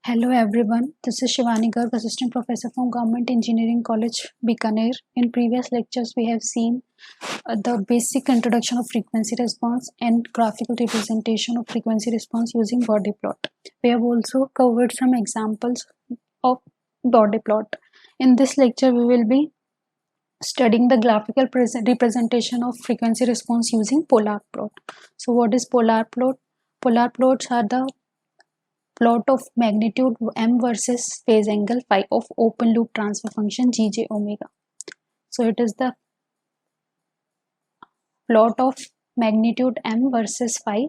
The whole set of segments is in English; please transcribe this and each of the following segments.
Hello everyone, this is Shivani Garg, Assistant Professor from Government Engineering College, Bikaner. In previous lectures, we have seen the basic introduction of frequency response and graphical representation of frequency response using body plot. We have also covered some examples of body plot. In this lecture, we will be studying the graphical representation of frequency response using polar plot. So what is polar plot? Polar plots are the plot of magnitude m versus phase angle phi of open loop transfer function gj omega. So it is the plot of magnitude m versus phi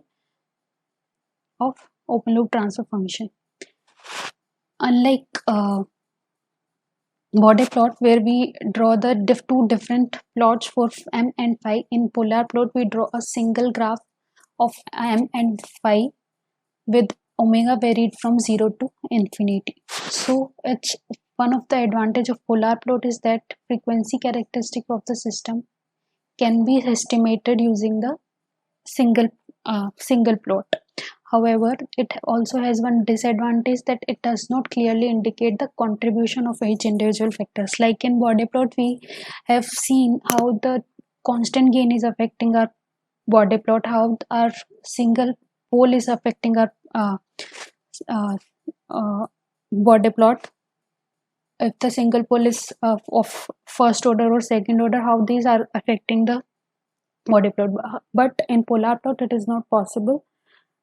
of open loop transfer function. Unlike body plot where we draw the two different plots for m and phi, in polar plot we draw a single graph of m and phi with omega varied from 0 to infinity. So it's one of the advantage of polar plot is that frequency characteristic of the system can be estimated using the single plot. However, it also has one disadvantage that it does not clearly indicate the contribution of each individual factors. Like in body plot, we have seen how the constant gain is affecting our body plot, how our single pole is affecting our body plot. If the single pole is of first order or second order, how these are affecting the body plot. But in polar plot, it is not possible.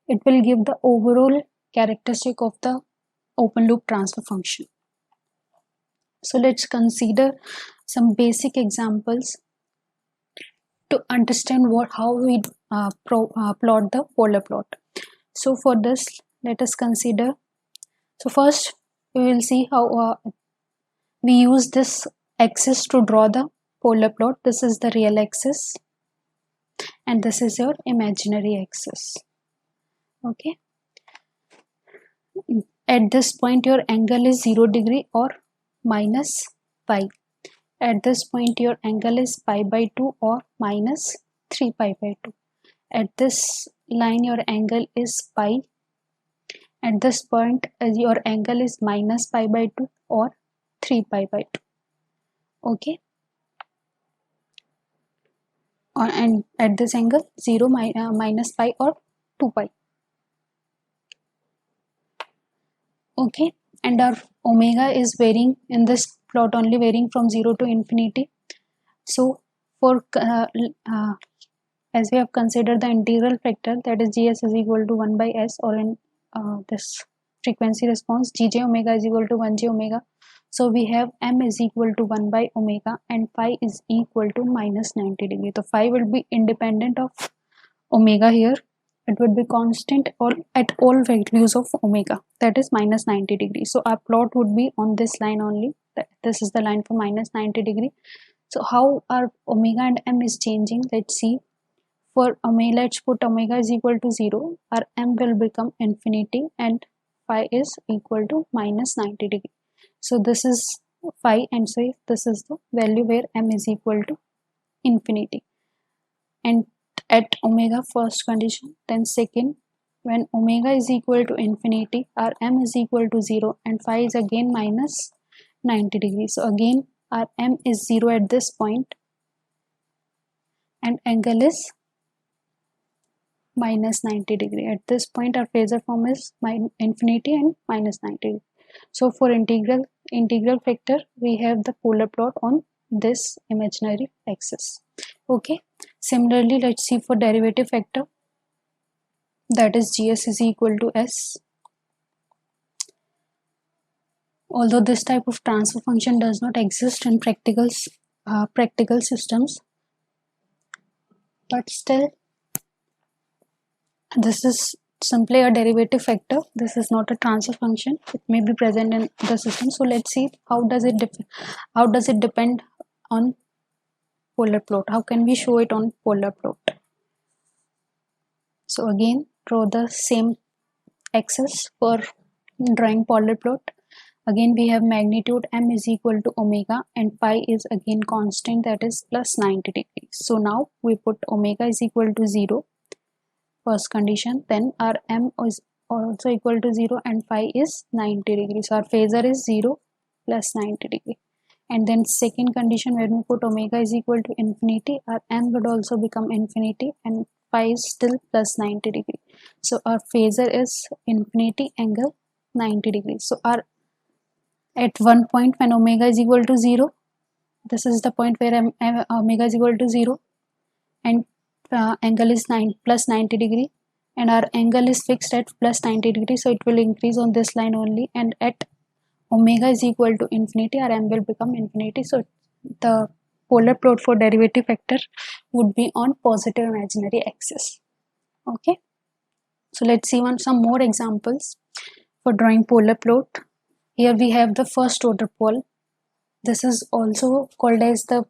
It will give the overall characteristic of the open loop transfer function. So let's consider some basic examples to understand how we plot the polar plot. So for this, let us consider. So first, we will see how we use this axis to draw the polar plot. This is the real axis and this is your imaginary axis. Okay. At this point, your angle is 0 degree or minus pi. At this point, your angle is pi by 2 or minus 3 pi by 2. At this line, your angle is pi. At this point, your angle is minus pi by 2 or 3 pi by 2. Okay. And at this angle, 0 minus pi or 2 pi. Okay. And our omega is varying in this plot only, varying from 0 to infinity. So for as we have considered the integral factor, that is gs is equal to 1 by s, or in this frequency response gj omega is equal to 1j omega. So we have m is equal to 1 by omega and phi is equal to minus 90 degree. So phi will be independent of omega here. It would be constant or at all values of omega, that is minus 90 degree. So our plot would be on this line only. This is the line for minus 90 degree. So how our omega and m is changing, let's see. For omega, let's put omega is equal to 0. Our m will become infinity and phi is equal to minus 90 degree. So this is phi, and so this is the value where m is equal to infinity. And at omega, first condition, then second, when omega is equal to infinity, our m is equal to 0 and phi is again minus 90 degrees. So again our m is 0 at this point and angle is minus 90 degree. At this point our phasor form is infinity and minus 90 degree. So for integral factor, we have the polar plot on this imaginary axis. Okay. Similarly, let's see for derivative factor, that is gs is equal to s. Although this type of transfer function does not exist in practical systems, but still this is simply a derivative factor. This is not a transfer function. It may be present in the system. So let's see how does it depend on polar plot. How can we show it on polar plot? So again, draw the same axis for drawing polar plot. Again, we have magnitude m is equal to omega and phi is again constant, that is plus 90 degrees. So now we put omega is equal to 0, first condition, then our m also equal to 0 and phi is 90 degrees. So our phasor is 0 plus 90 degree. And then second condition, when we put omega is equal to infinity, our m would also become infinity and phi is still plus 90 degree. So our phasor is infinity angle 90 degrees. So our at one point when omega is equal to 0, this is the point where omega is equal to 0 and angle is plus 90 degree, and our angle is fixed at plus 90 degree, so it will increase on this line only, and at omega is equal to infinity our m will become infinity. So the polar plot for derivative vector would be on positive imaginary axis. Okay, so let's see some more examples for drawing polar plot. Here we have the first order pole. This is also called as the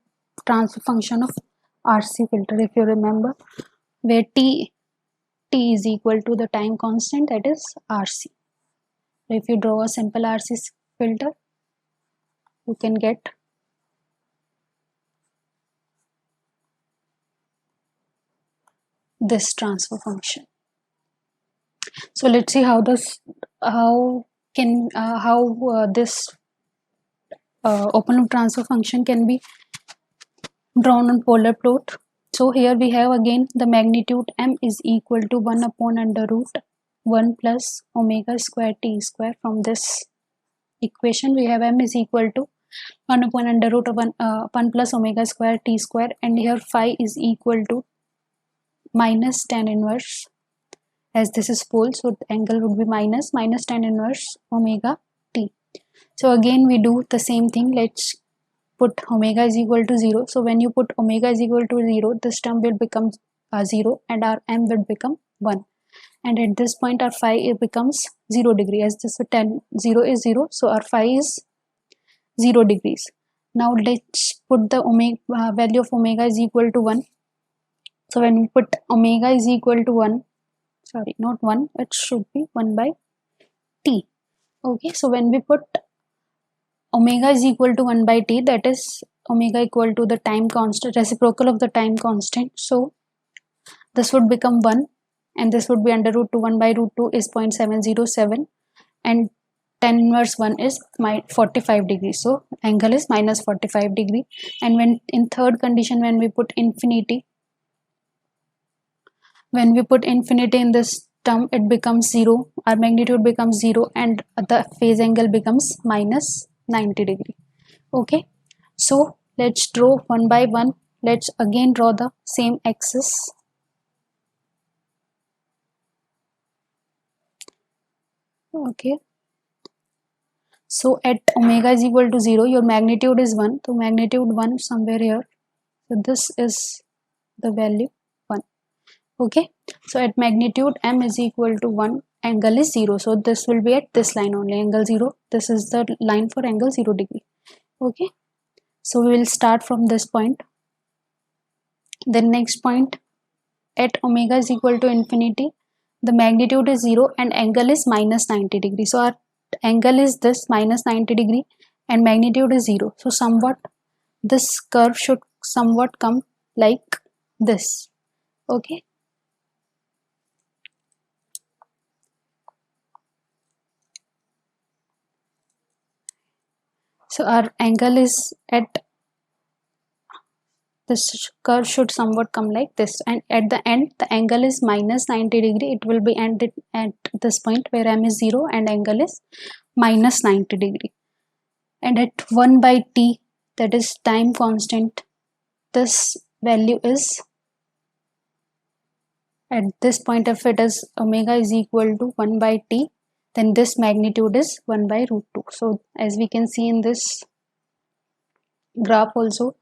transfer function of RC filter, if you remember, where t is equal to the time constant, that is RC. So if you draw a simple RC filter, you can get this transfer function. So let's see how this open loop transfer function can be drawn on polar plot. So here we have again the magnitude m is equal to 1 upon under root 1 plus omega square t square. From this equation we have m is equal to 1 upon under root of 1 plus omega square t square, and here phi is equal to minus tan inverse, as this is pole, so the angle would be minus tan inverse omega t. So again we do the same thing. Let's put omega is equal to 0. So when you put omega is equal to 0, this term will become 0 and our m will become 1, and at this point our phi it becomes 0 degree, as this 0 is 0, so our phi is 0 degrees. Now let's put the omega value of omega is equal to 1. So when we put omega is equal to 1, sorry, not 1, it should be 1 by t. Okay, so when we put omega is equal to 1 by t, that is omega equal to the time constant, reciprocal of the time constant, so this would become 1, and this would be under root 2. 1 by root 2 is 0.707, and tan inverse 1 is 45 degrees, so angle is minus 45 degree. And when in third condition, when we put infinity in this term, it becomes 0, our magnitude becomes 0, and the phase angle becomes minus 90 degree. Okay, so let's draw one by one. Let's again draw the same axis. Okay, so at omega is equal to 0, your magnitude is 1, so magnitude 1 somewhere here, so this is the value 1. Okay, so at magnitude m is equal to 1, angle is 0, so this will be at this line only, angle 0. This is the line for angle 0 degree. Okay, so we will start from this point. The next point, at omega is equal to infinity, the magnitude is 0 and angle is minus 90 degree. So our angle is this minus 90 degree and magnitude is 0. So somewhat this curve should somewhat come like this. Okay, so our angle is at this curve should somewhat come like this, and at the end the angle is minus 90 degree. It will be ended at this point where m is 0 and angle is minus 90 degree. And at 1 by t, that is time constant, this value is at this point, if it is omega is equal to 1 by t, then this magnitude is 1 by root 2. So as we can see in this graph also,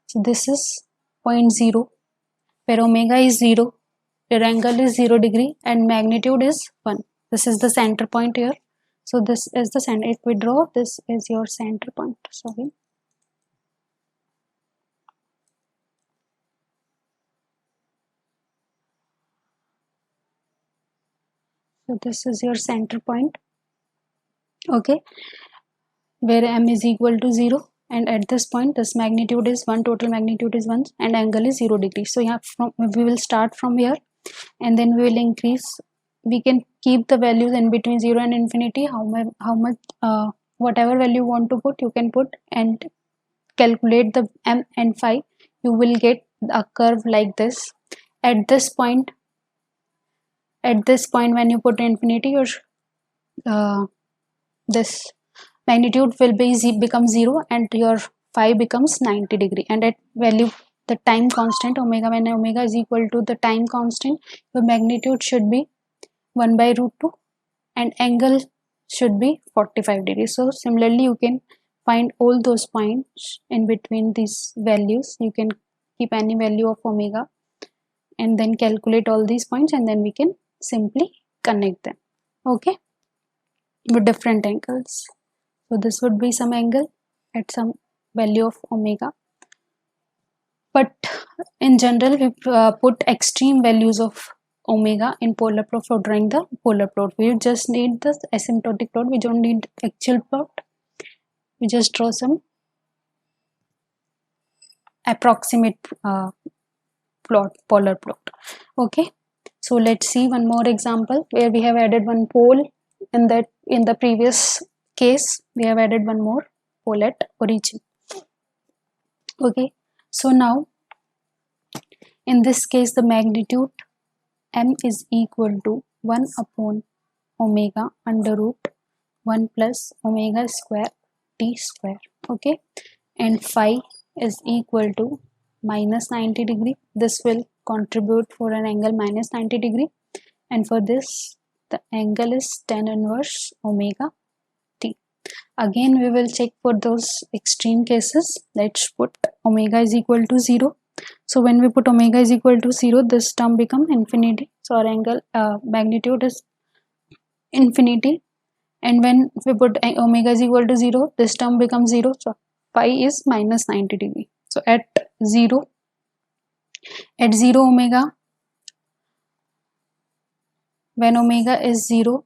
so this is 0.0 where omega is 0, where angle is 0 degree and magnitude is 1. This is the center point here. So this is the center. If we draw, this is your center point. Sorry. So this is your center point. Okay, where m is equal to 0. And at this point, this magnitude is 1, total magnitude is 1 and angle is 0 degree. So yeah, we will start from here and then we will increase we can keep the values in between 0 and infinity. How much whatever value you want to put, you can put, and calculate the m and phi. You will get a curve like this. At this point, when you put infinity, your this magnitude will become 0 and your phi becomes 90 degree, and at value the time constant omega, when omega is equal to the time constant, your magnitude should be 1 by root 2 and angle should be 45 degrees. So similarly you can find all those points in between these values. You can keep any value of omega and then calculate all these points, and then we can simply connect them, okay, with different angles. So this would be some angle at some value of omega, but in general we put extreme values of omega in polar plot for drawing the polar plot. We just need the asymptotic plot, we don't need actual plot, we just draw some approximate polar plot, okay. So let's see one more example where we have added one pole. In the previous case we have added one more pole at origin, okay. So now in this case the magnitude m is equal to 1 upon omega under root 1 plus omega square t square, okay, and phi is equal to minus 90 degree. This will contribute for an angle minus 90 degree, and for this the angle is tan inverse omega t. Again we will check for those extreme cases. Let's put omega is equal to 0. So when we put omega is equal to 0, this term becomes infinity, so our angle magnitude is infinity, and when we put omega is equal to 0, this term becomes 0, so phi is minus 90 degree. So at 0 omega, when omega is 0,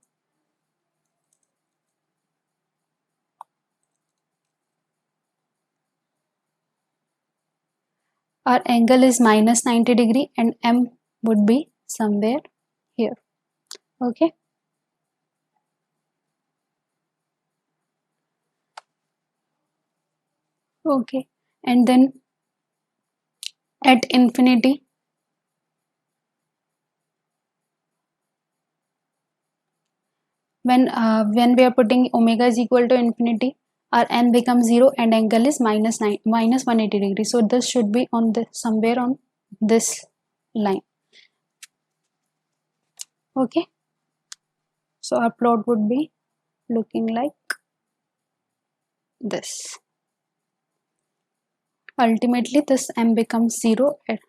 our angle is minus 90 degree and m would be somewhere here, okay. Okay, and then at infinity, when we are putting omega is equal to infinity, our n becomes 0 and angle is minus 180 degrees. So this should be on the somewhere on this line, okay. So our plot would be looking like this. Ultimately this m becomes 0 at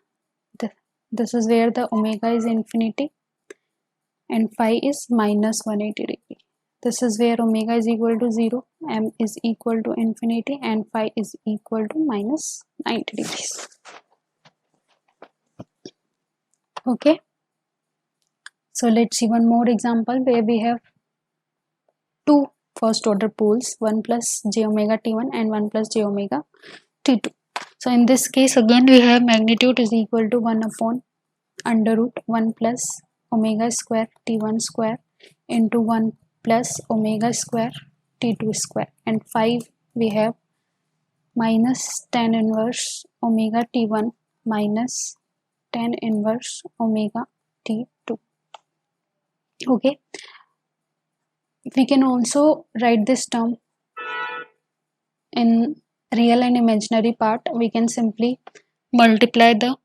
this is where the omega is infinity and phi is minus 180 degree. This is where omega is equal to 0, m is equal to infinity, and phi is equal to minus 90 degrees, okay. So let's see one more example where we have two first order poles, 1 plus j omega t1 and 1 plus j omega t2. So in this case again we have magnitude is equal to 1 upon under root 1 plus omega square t1 square into 1 plus omega square t2 square, and 5 we have minus tan inverse omega t1 minus tan inverse omega t2, okay. We can also write this term in real and imaginary part. We can simply multiply the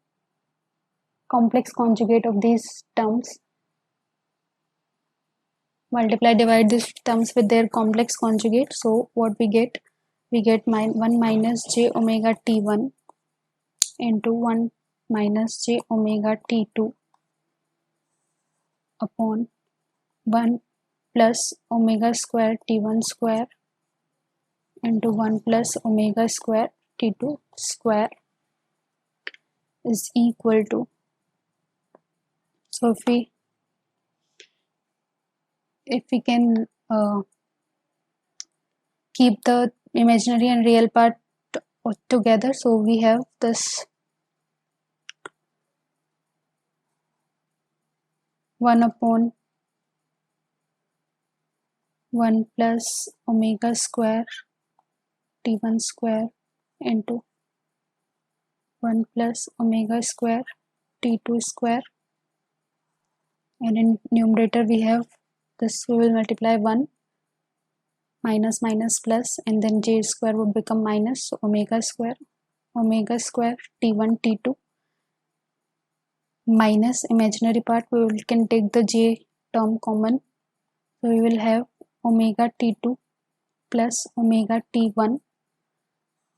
complex conjugate of these terms, divide these terms with their complex conjugate. So what we get 1 minus j omega t1 into 1 minus j omega t2 upon 1 plus omega square t1 square into 1 plus omega square t2 square is equal to, so if we can keep the imaginary and real part together, so we have this 1 upon 1 plus omega square t1 square into 1 plus omega square t2 square, and in numerator we have this, we will multiply 1 minus minus plus, and then j square would become minus, so omega square t1 t2 minus imaginary part, can take the j term common, so we will have omega t2 plus omega t1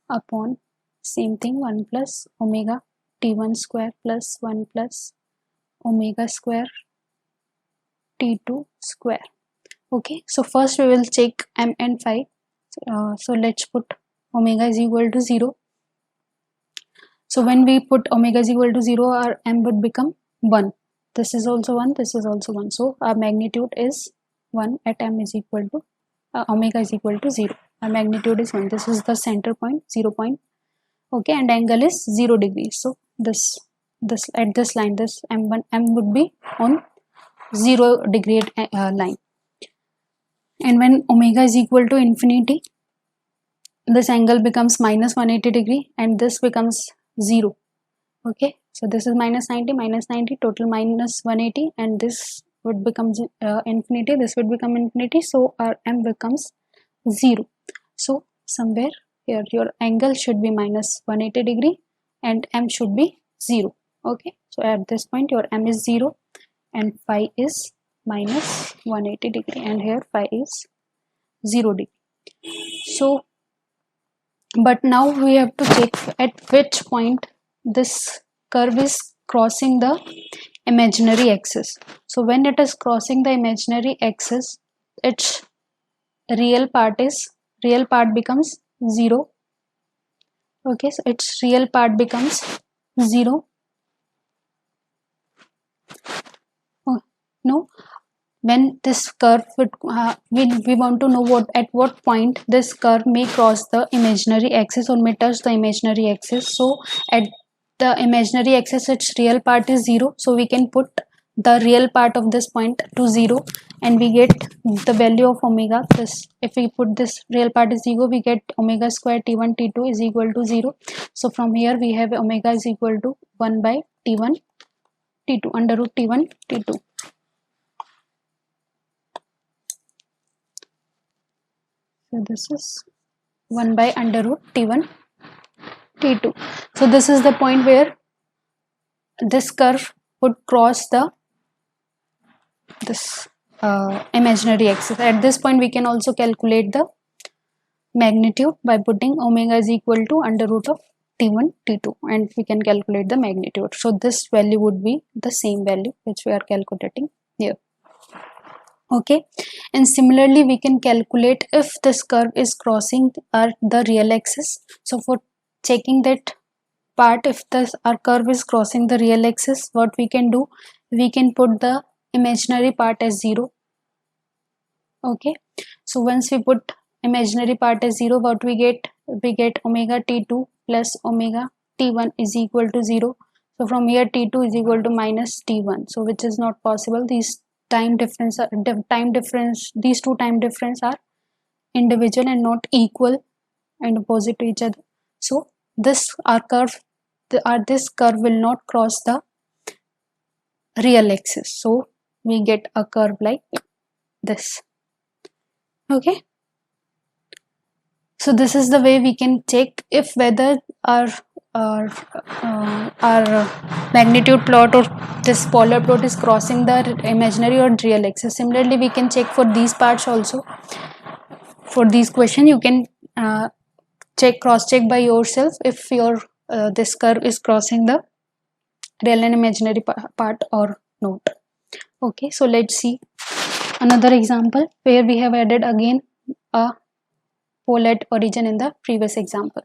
upon same thing 1 plus omega t1 square plus 1 plus omega square t2 square. Okay, so first we will check m and phi. So let's put omega is equal to 0. So when we put omega is equal to 0, our m would become 1. This is also 1, this is also 1. So our magnitude is 1 at m is equal to omega is equal to 0. Our magnitude is 1. This is the center point, 0 point. Okay, and angle is 0 degrees. So this at this line, this m would be on 0 degree line. And when omega is equal to infinity, this angle becomes minus 180 degree and this becomes 0. Okay, so this is minus 90, total minus 180, and this would become infinity, this would become infinity, so our m becomes 0. So somewhere here your angle should be minus 180 degree and m should be 0. Okay, so at this point your m is 0 and phi is minus 180 degree, and here phi is 0 degree. So but now we have to check at which point this curve is crossing the imaginary axis. So when it is crossing the imaginary axis, its real part becomes 0. Okay, so its real part becomes 0. Oh, no, when this curve would, we want to know at what point this curve may cross the imaginary axis or may touch the imaginary axis. So at the imaginary axis, its real part is 0, so we can put the real part of this point to 0 and we get the value of omega. This, if we put this real part is 0, we get omega square t1 t2 is equal to 0. So from here we have omega is equal to 1 by t1 t2 under root t1 t2. So this is 1 by under root t1 t2. So this is the point where this curve would cross the imaginary axis. At this point we can also calculate the magnitude by putting omega is equal to under root of t1 t2, and we can calculate the magnitude. So this value would be the same value which we are calculating here. Okay, and similarly we can calculate if this curve is crossing the real axis. So for checking that part, if our curve is crossing the real axis, what we can do, we can put the imaginary part as 0. Okay, so once we put imaginary part as 0, what we get omega t2 plus omega t1 is equal to 0. So from here t2 is equal to minus t1, so which is not possible. These these two time difference are individual and not equal and opposite to each other. So this curve will not cross the real axis, so we get a curve like this. Okay, so this is the way we can check if whether our magnitude plot or this polar plot is crossing the imaginary or real axis. Similarly we can check for these parts also. For these questions you can cross check by yourself if your this curve is crossing the real and imaginary part or not. Okay, so let's see another example where we have added again a pole at origin in the previous example.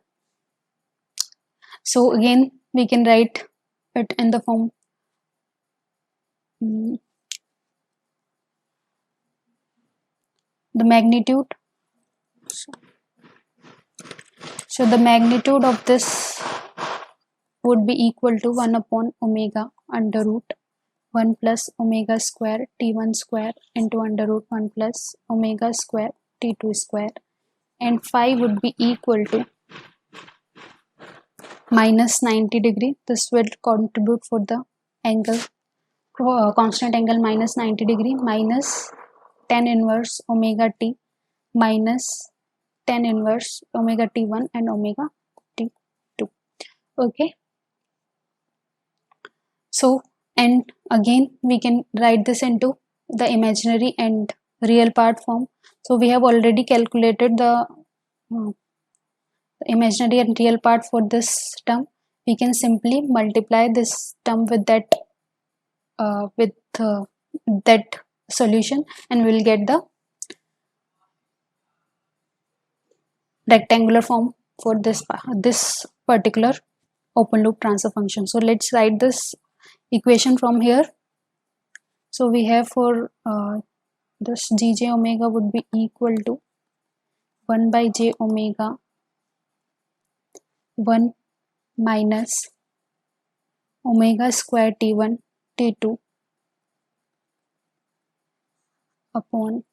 So again we can write it in the form the magnitude. So the magnitude of this would be equal to 1 upon omega under root 1 plus omega square t1 square into under root 1 plus omega square t2 square, and phi would be equal to minus 90 degree. This will contribute for the angle, constant angle minus 90 degree, minus tan inverse omega t minus tan inverse omega t1 and omega t2. Okay, so and again we can write this into the imaginary and real part form. So we have already calculated the imaginary and real part for this term. We can simply multiply this term with that solution, and we will get the rectangular form for this particular open loop transfer function. So let's write this equation from here. So we have for this gj omega would be equal to 1 by j omega 1 minus omega square t1 t2 upon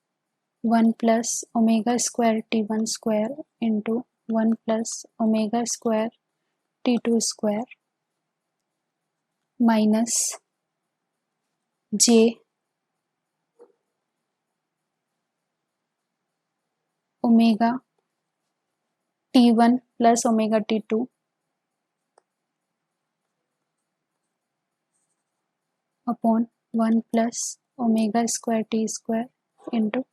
1 plus omega square t1 square into 1 plus omega square t2 square minus j omega t1 plus omega t2 upon 1 plus omega square t square into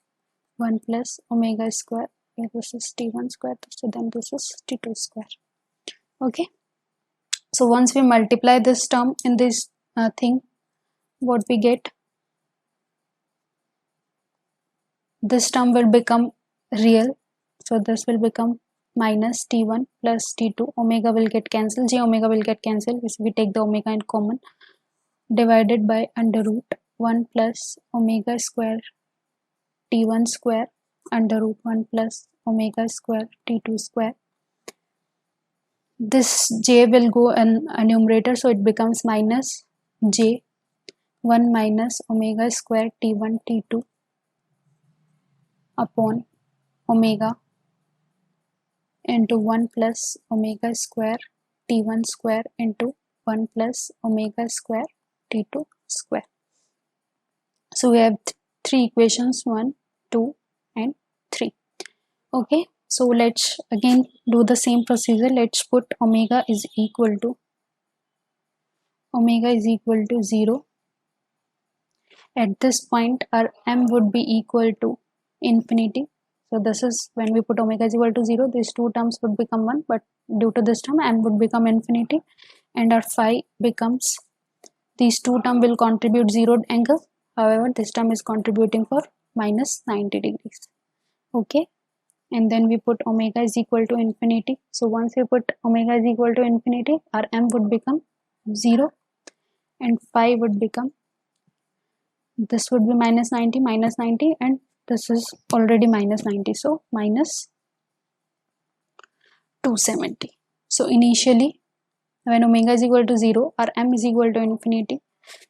1 plus omega square. Yeah, this is t1 square, so then this is t2 square. Okay, so once we multiply this term in this thing, what we get, this term will become real, so this will become minus t1 plus t2, omega will get cancelled, j omega will get cancelled, we take the omega in common, divided by under root 1 plus omega square t1 square under root 1 plus omega square t2 square. This j will go in a numerator, so it becomes minus j 1 minus omega square t1 t2 upon omega into 1 plus omega square t1 square into 1 plus omega square t2 square. So we have three equations, 1, 2 and 3. Okay, so let's again do the same procedure. Let's put omega is equal to 0. At this point our m would be equal to infinity. So this is when we put omega is equal to 0, these two terms would become 1, but due to this term m would become infinity, and our phi becomes, these two terms will contribute 0 angle, however this term is contributing for minus 90 degrees. Okay, and then we put omega is equal to infinity. So once we put omega is equal to infinity, our m would become 0 and phi would become, this would be minus 90 and this is already minus 90, so minus 270. So initially when omega is equal to 0, our m is equal to infinity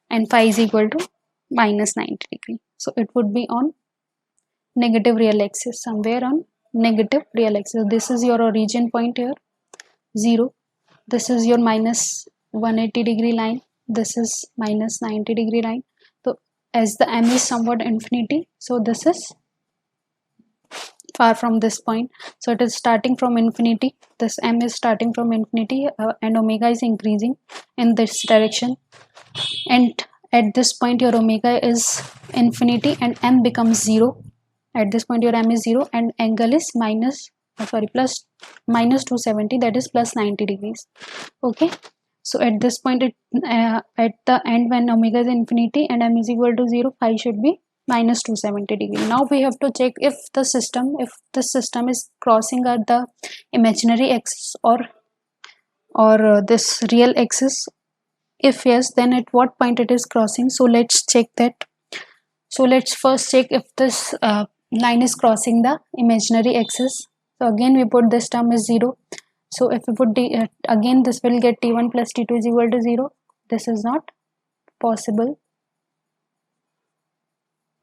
and phi is equal to minus 90 degree. So it would be on negative real axis, somewhere on negative real axis. This is your origin point here, 0. This is your minus 180 degree line. This is minus 90 degree line. So as the m is somewhat infinity, so this is far from this point, so it is starting from infinity, this m is starting from infinity, and omega is increasing in this direction, and at this point your omega is infinity and m becomes 0. At this point your m is 0 and angle is minus 270, that is plus 90 degrees. Okay, so at this point at the end when omega is infinity and m is equal to 0, phi should be minus 270 degree. Now we have to check if the system is crossing at the imaginary axis or this real axis. If yes, then at what point it is crossing. So let's check that. So let's first check if this line is crossing the imaginary axis. So again we put this term is 0. So if we put again this will get t1 plus t2 is equal to 0. This is not possible.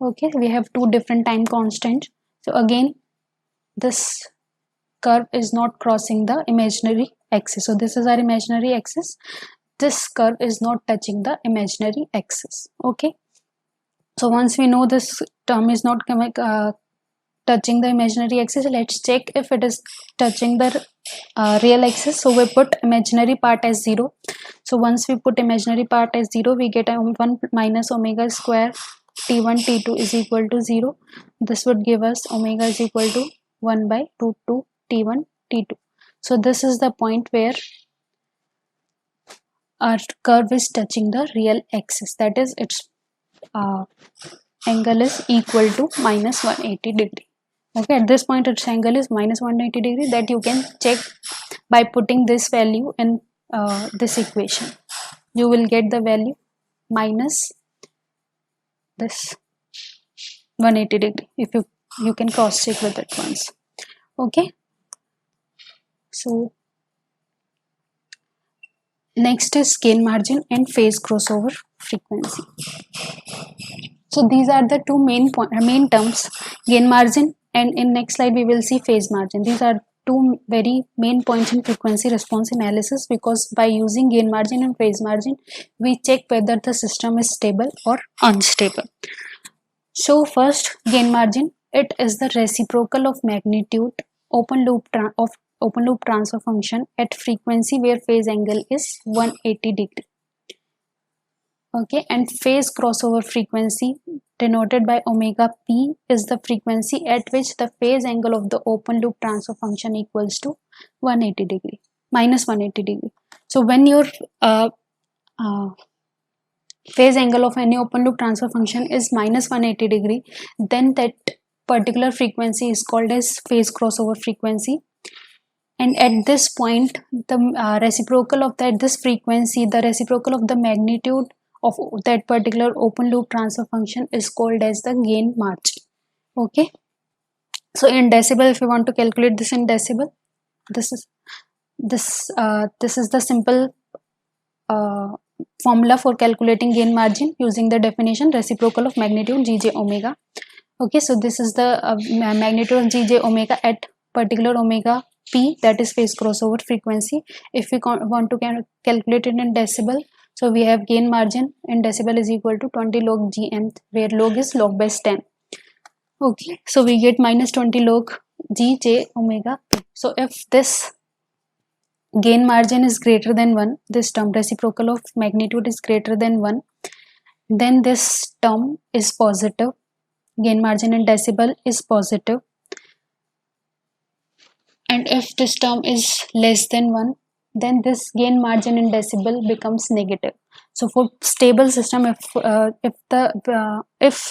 Okay, we have two different time constants. So again, this curve is not crossing the imaginary axis. So this is our imaginary axis. This curve is not touching the imaginary axis. Okay. So once we know this term is not touching the imaginary axis, let's check if it is touching the real axis. So we put imaginary part as 0. So once we put imaginary part as 0, we get 1 minus omega square t1 t2 is equal to 0. This would give us omega is equal to 1 by root 2 t1 t2. So this is the point where our curve is touching the real axis, that is its angle is equal to minus 180 degree. Okay, at this point its angle is minus 180 degree. That you can check by putting this value in this equation. You will get the value minus this 180 degree. If you can cross check with it once. Okay, so next is gain margin and phase crossover frequency. So these are the two main terms, gain margin, and in next slide we will see phase margin. These are two very main points in frequency response analysis, because by using gain margin and phase margin we check whether the system is stable or unstable. So first, gain margin, it is the reciprocal of magnitude open loop transfer function at frequency where phase angle is 180 degree. Okay, and phase crossover frequency denoted by omega p is the frequency at which the phase angle of the open loop transfer function equals to 180 degree, minus 180 degree. So when your phase angle of any open loop transfer function is minus 180 degree, then that particular frequency is called as phase crossover frequency. And at this point, the reciprocal of this frequency, the reciprocal of the magnitude of that particular open loop transfer function is called as the gain margin. Okay, so in decibel, if you want to calculate this in decibel, this is the simple formula for calculating gain margin using the definition reciprocal of magnitude gj omega. Okay, so this is the magnitude of gj omega at particular omega p, that is phase crossover frequency. If we want to calculate it in decibel, so we have gain margin in decibel is equal to 20 log gm, where log is log base 10. Okay, so we get minus 20 log gj omega p. So if this gain margin is greater than 1, this term reciprocal of magnitude is greater than 1, then this term is positive. Gain margin in decibel is positive. And if this term is less than 1, then this gain margin in decibel becomes negative. So for stable system, if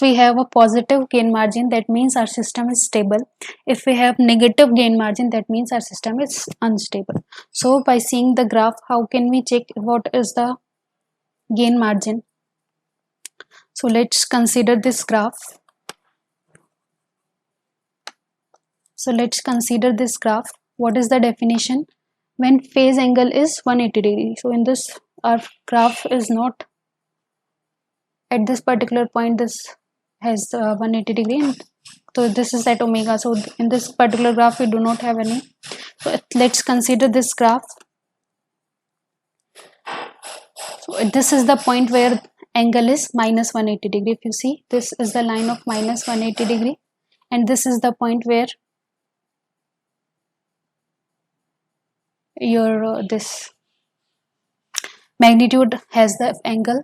we have a positive gain margin, that means our system is stable. If we have negative gain margin, that means our system is unstable. So by seeing the graph, how can we check what is the gain margin? So let's consider this graph. So let's consider this graph. What is the definition? When phase angle is 180 degree. So in this, our graph is not at this particular point, this has 180 degree, and so this is at omega. So in this particular graph we do not have any. So let's consider this graph. So this is the point where angle is minus 180 degree. If you see, this is the line of minus 180 degree, and this is the point where your this magnitude has the angle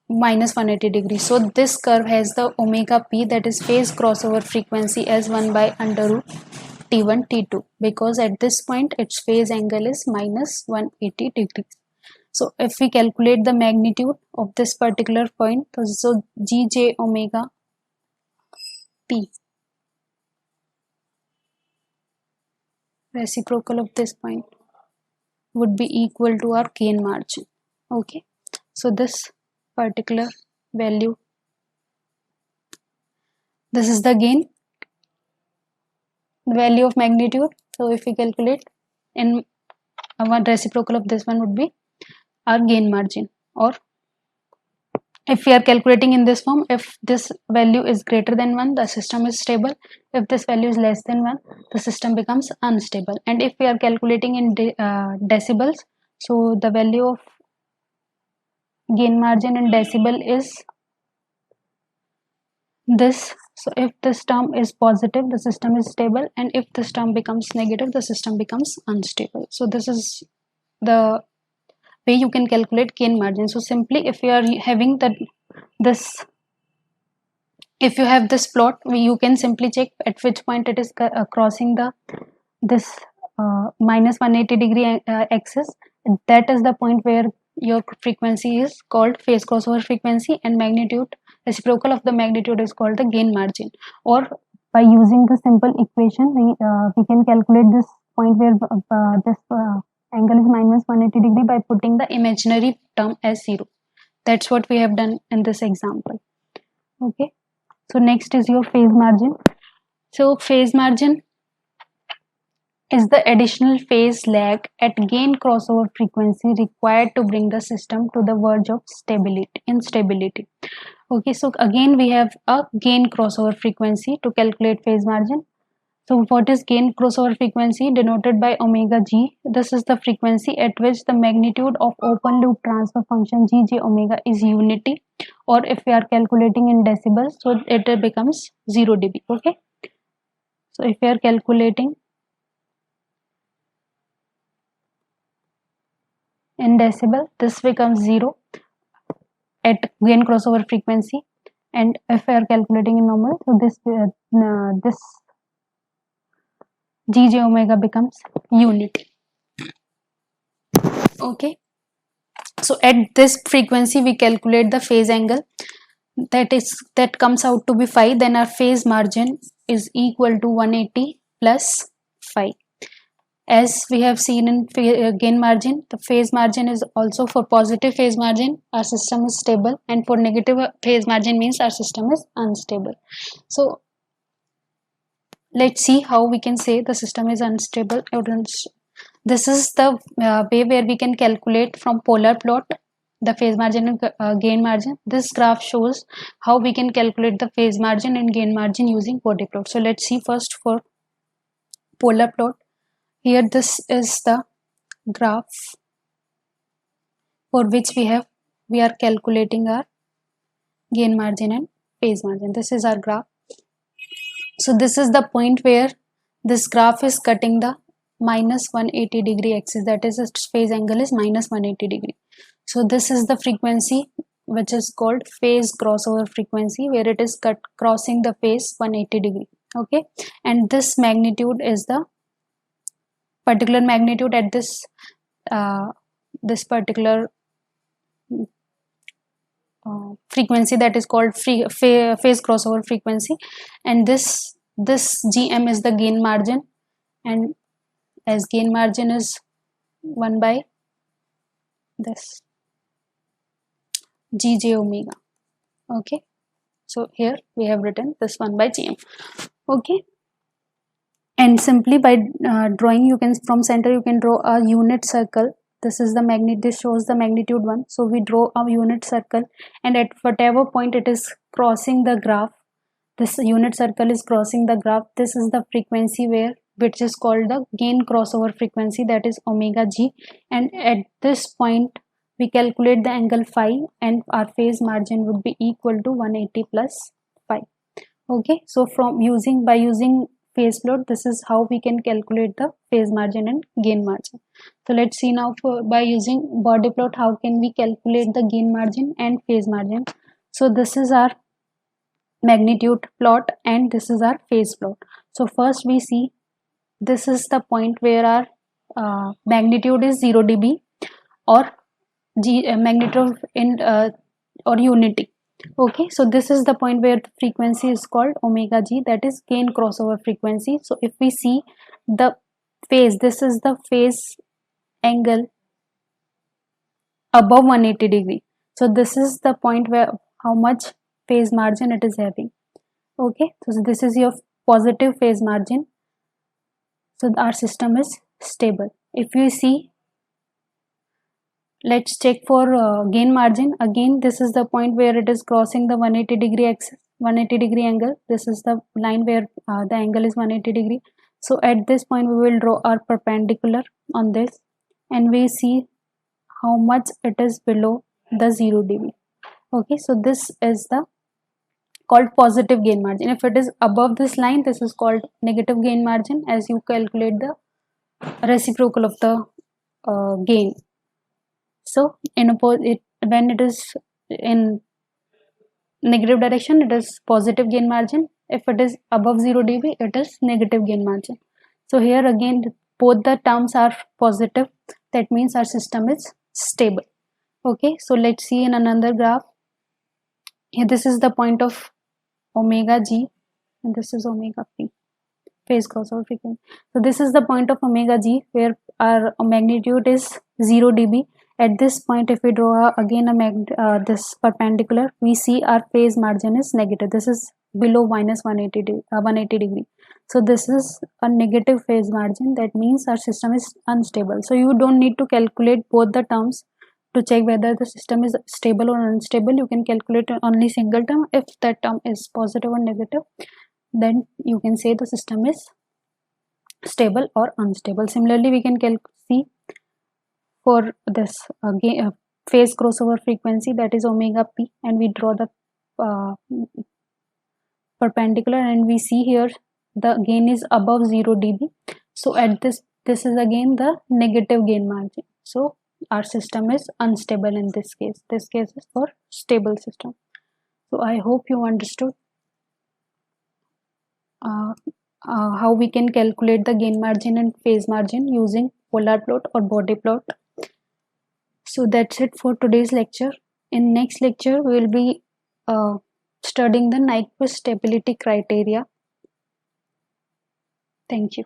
minus 180 degree. So this curve has the omega p, that is phase crossover frequency, as 1 by under root t1 t2, because at this point its phase angle is minus 180 degrees. So if we calculate the magnitude of this particular point, so gj omega p, reciprocal of this point, would be equal to our gain margin. Okay, so this particular value, this is the gain value of magnitude. So if we calculate, in one reciprocal of this one would be our gain margin or If we are calculating in this form, if this value is greater than 1, the system is stable. If this value is less than 1, the system becomes unstable. And if we are calculating in decibels, so the value of gain margin in decibel is this. So if this term is positive, the system is stable, and if this term becomes negative, the system becomes unstable. So this is the way you can calculate gain margin. So simply, if you are having this if you have this plot, you can simply check at which point it is crossing this minus 180 degree axis. That is the point where your frequency is called phase crossover frequency, and magnitude, reciprocal of the magnitude, is called the gain margin. Or by using the simple equation, we can calculate this point where this angle is minus 180 degree by putting the imaginary term as 0. That's what we have done in this example. Okay. So next is your phase margin. So phase margin is the additional phase lag at gain crossover frequency required to bring the system to the verge of instability. Okay, so again we have a gain crossover frequency to calculate phase margin. So what is gain crossover frequency? Denoted by omega g. This is the frequency at which the magnitude of open loop transfer function gj omega is unity, or if we are calculating in decibels, so it becomes 0 dB. Okay, so if we are calculating in decibel, this becomes 0 at gain crossover frequency, and if we are calculating in normal, so this gj omega becomes unity. Okay, so at this frequency we calculate the phase angle, that comes out to be phi. Then our phase margin is equal to 180 plus phi. As we have seen in gain margin, the phase margin is also, for positive phase margin our system is stable, and for negative phase margin means our system is unstable. So let's see how we can say the system is unstable. This is the way where we can calculate from polar plot the phase margin and gain margin. This graph shows how we can calculate the phase margin and gain margin using body plot. So let's see first for polar plot. Here this is the graph for which we are calculating our gain margin and phase margin. This is our graph. So this is the point where this graph is cutting the minus 180 degree axis, that is its phase angle is minus 180 degree. So this is the frequency which is called phase crossover frequency, where it is crossing the phase 180 degree. Okay, and this magnitude is the particular magnitude at this particular frequency, that is called phase crossover frequency, and this gm is the gain margin, and as gain margin is 1 by this gj omega. Okay, so here we have written this 1 by gm. Okay, and simply by drawing, you can, from center you can draw a unit circle. This is the magnitude, this shows the magnitude 1. So we draw a unit circle, and at whatever point it is crossing the graph, this unit circle is crossing the graph, this is the frequency which is called the gain crossover frequency, that is omega g, and at this point we calculate the angle phi, and our phase margin would be equal to 180 plus phi. Okay, so by using phase plot, this is how we can calculate the phase margin and gain margin. So let's see now, by using body plot, how can we calculate the gain margin and phase margin. So this is our magnitude plot and this is our phase plot. So first we see, this is the point where our magnitude is 0 dB or magnitude in or unity. Okay, so this is the point where the frequency is called omega g, that is gain crossover frequency. So if we see the phase, this is the phase angle above 180 degree. So this is the point where how much phase margin it is having. Okay, so this is your positive phase margin. So our system is stable. If you see let's check for gain margin. Again, this is the point where it is crossing the 180 degree axis, 180 degree angle. This is the line where the angle is 180 degree. So at this point we will draw our perpendicular on this, and we see how much it is below the 0 dB. Okay, so this is the called positive gain margin. If it is above this line, this is called negative gain margin, as you calculate the reciprocal of the gain. So in when it is in negative direction, it is positive gain margin. If it is above 0 dB, it is negative gain margin. So here again both the terms are positive, that means our system is stable. Okay, so let's see in another graph. Here this is the point of omega g, and this is omega p, phase crossover frequency. So this is the point of omega g where our magnitude is 0 dB. At this point, if we draw again this perpendicular, we see our phase margin is negative. This is below minus 180 degree. So this is a negative phase margin. That means our system is unstable. So you don't need to calculate both the terms to check whether the system is stable or unstable. You can calculate only single term. If that term is positive or negative, then you can say the system is stable or unstable. Similarly, we can see for this phase crossover frequency, that is omega p, and we draw the uh, perpendicular, and we see here the gain is above 0 dB. So at this is again the negative gain margin. So our system is unstable in this case. This case is for stable system. So I hope you understood how we can calculate the gain margin and phase margin using polar plot or body plot. So that's it for today's lecture. In next lecture, we will be studying the Nyquist stability criteria. Thank you.